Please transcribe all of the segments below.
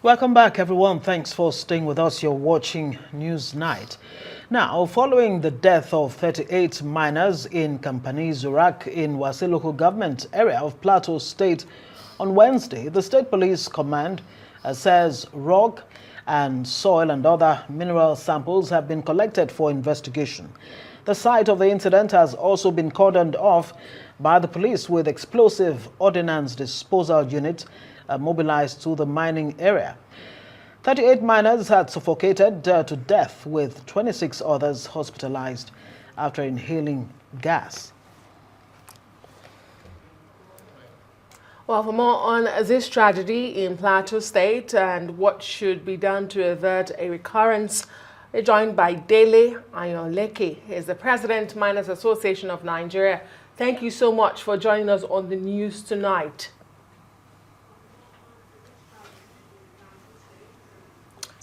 Welcome back, everyone. Thanks for staying with us. You're watching News Night. Now, following the death of 38 miners in Kampani Zurak in Wase local government area of Plateau State on Wednesday, the State Police Command says rock and soil and other mineral samples have been collected for investigation. The site of the incident has also been cordoned off by the police with explosive ordnance disposal unit mobilized to the mining area. 38 miners had suffocated to death, with 26 others hospitalized after inhaling gas. Well, for more on this tragedy in Plateau State and what should be done to avert a recurrence, we're joined by Police-Ayanleke. He is the President, Miners Association of Nigeria. Thank you so much for joining us on the news tonight.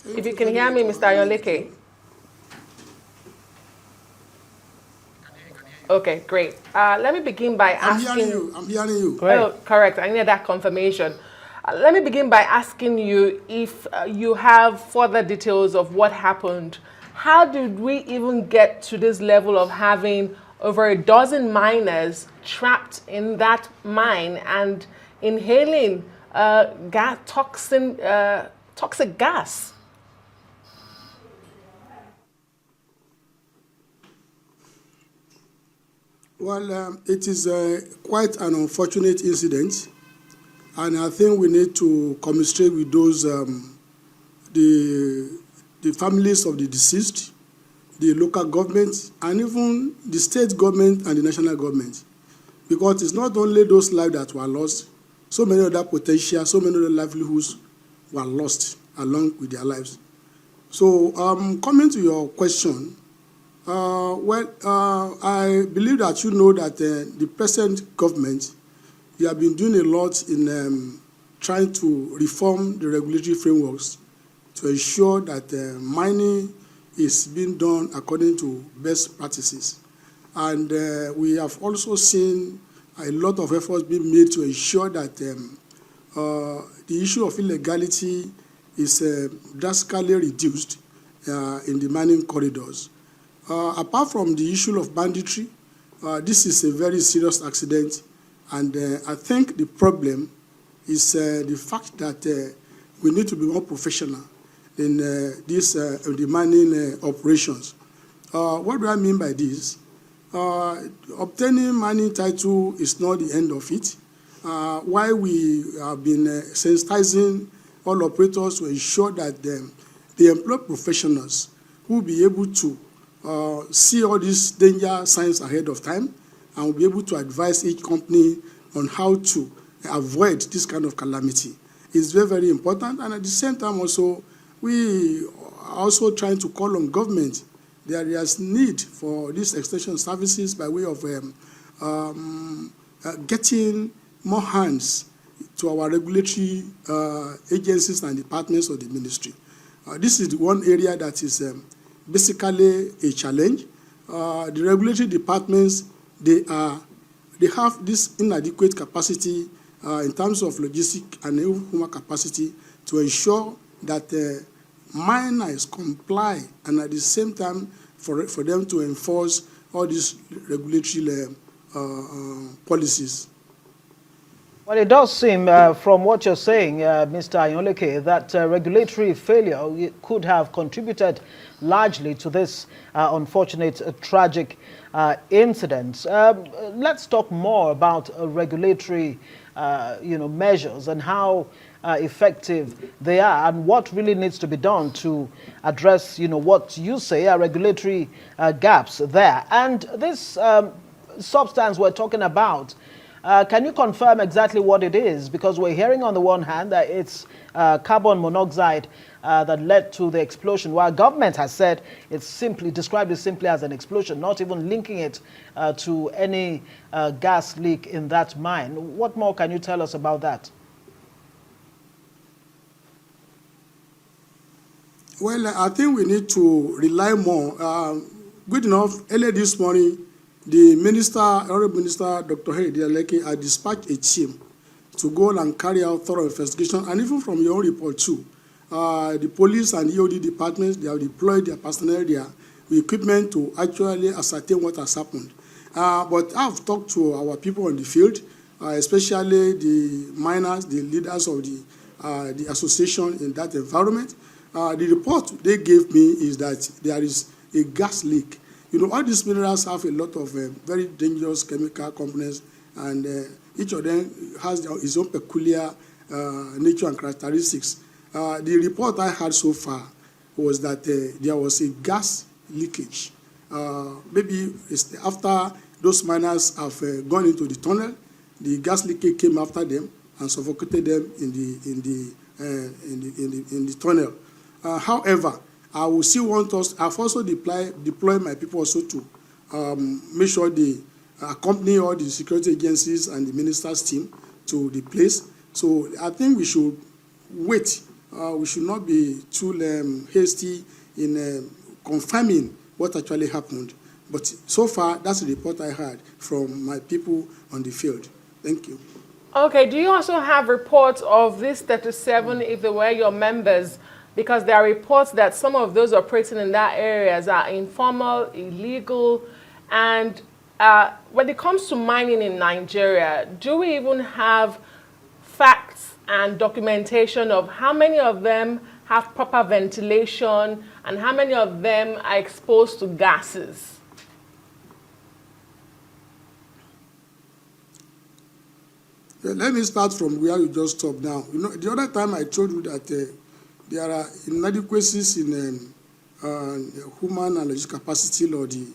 If you can hear me, Mr. Ayanleke. Okay, great. Let me begin by asking... I'm hearing you. Great. Oh, correct. I need that confirmation. Let me begin by asking you if you have further details of what happened. How did we even get to this level of having over a dozen miners trapped in that mine and inhaling toxic gas? Well, it is quite an unfortunate incident, and I think we need to commiserate with those, the families of the deceased, the local government, and even the state government and the national government. Because it's not only those lives that were lost, so many other potential, so many other livelihoods were lost along with their lives. So, coming to your question, I believe that you know that the present government, they have been doing a lot in trying to reform the regulatory frameworks to ensure that mining is being done according to best practices. And we have also seen a lot of efforts being made to ensure that the issue of illegality is drastically reduced in the mining corridors. Apart from the issue of banditry, this is a very serious accident, and I think the problem is the fact that we need to be more professional in the mining operations. What do I mean by this? Obtaining mining title is not the end of it. While we have been sensitizing all operators to ensure that they employ professionals who will be able to see all these danger signs ahead of time and will be able to advise each company on how to avoid this kind of calamity. It's very, very important. And at the same time also, we are also trying to call on government. There is need for these extension services by way of getting more hands to our regulatory agencies and departments of the ministry. This is the one area that is basically a challenge. The regulatory departments, they have this inadequate capacity in terms of logistic and human capacity to ensure that miners comply, and at the same time for them to enforce all these regulatory policies. Well, it does seem, from what you're saying, Mr. Ayanleke, that regulatory failure could have contributed largely to this unfortunate, tragic incident. Let's talk more about regulatory, measures and how effective they are, and what really needs to be done to address, what you say are regulatory gaps there. And this substance we're talking about, can you confirm exactly what it is? Because we're hearing on the one hand that it's carbon monoxide that led to the explosion, while government has said it's described it simply as an explosion, not even linking it to any gas leak in that mine. What more can you tell us about that? Well, I think we need to rely more. Good enough, earlier this morning, the Honorable Minister, Dr. Police-Ayanleke, had dispatched a team to go and carry out thorough investigation, and even from your own report too, The police and EOD departments, they have deployed their personnel there with equipment to actually ascertain what has happened. But I've talked to our people on the field, especially the miners, the leaders of the association in that environment. The report they gave me is that there is a gas leak. You know, all these minerals have a lot of very dangerous chemical components, and each of them has its own peculiar nature and characteristics. The report I had so far was that there was a gas leakage. Maybe after those miners have gone into the tunnel, the gas leakage came after them and suffocated them in the tunnel. However, I will still want us. I've also deploy my people also to make sure they accompany all the security agencies and the minister's team to the place. So I think we should wait. We should not be too hasty in confirming what actually happened. But so far, that's the report I had from my people on the field. Thank you. Okay, do you also have reports of these 37, if they were your members? Because there are reports that some of those operating in that areas are informal, illegal, and when it comes to mining in Nigeria, do we even have facts and documentation of how many of them have proper ventilation and how many of them are exposed to gases? Let me start from where you just stopped now. You know, the other time I told you that there are inadequacies in human and logistical capacity or the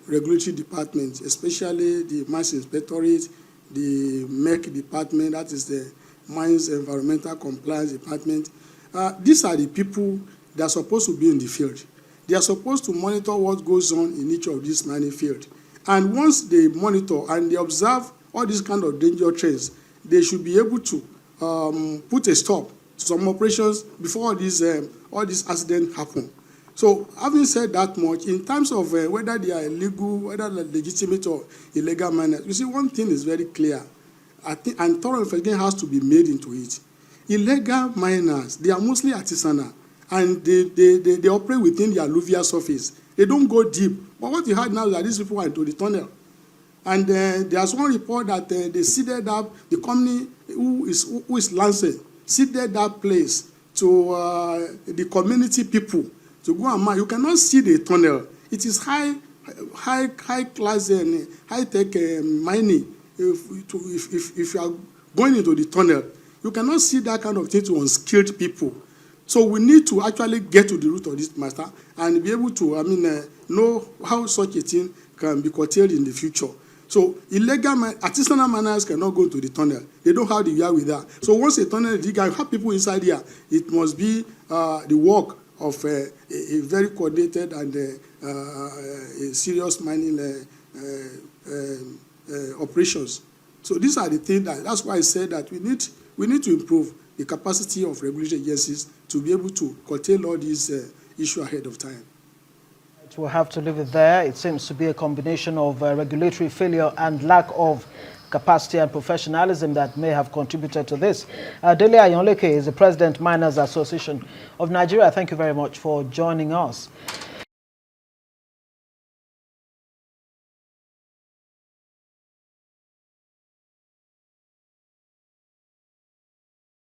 regulatory department, especially the Mines Inspectorate, the MEC department, that is the Mines Environmental Compliance Department. These are the people that are supposed to be in the field. They are supposed to monitor what goes on in each of these mining fields. And once they monitor and they observe all these kind of danger trends, they should be able to put a stop to some operations before all these accidents happen. So having said that much, in terms of whether they are illegal, whether they're legitimate or illegal miners, you see, one thing is very clear, I think, and thorough investigation has to be made into it. Illegal miners, they are mostly artisanal, and they operate within the alluvial surface. They don't go deep. But what you heard now is that these people are into the tunnel. And there's one report that they seeded up, the company who is Lancet, seeded that place to the community people to go and mine. You cannot see the tunnel. It is high class and high tech mining. If you are going into the tunnel, you cannot see that kind of thing to unskilled people. So we need to actually get to the root of this matter and be able to, know how such a thing can be curtailed in the future. So illegal artisanal miners cannot go into the tunnel. They don't have the gear with that. So once a tunnel is dig, you have people inside here. It must be the work of a very coordinated and a serious mining operations. So these are the things that's why I said that we need to improve the capacity of regulatory agencies to be able to curtail all these issues ahead of time. We'll have to leave it there. It seems to be a combination of regulatory failure and lack of capacity and professionalism that may have contributed to this. Police-Ayanleke is the President, Miners Association of Nigeria. Thank you very much for joining us.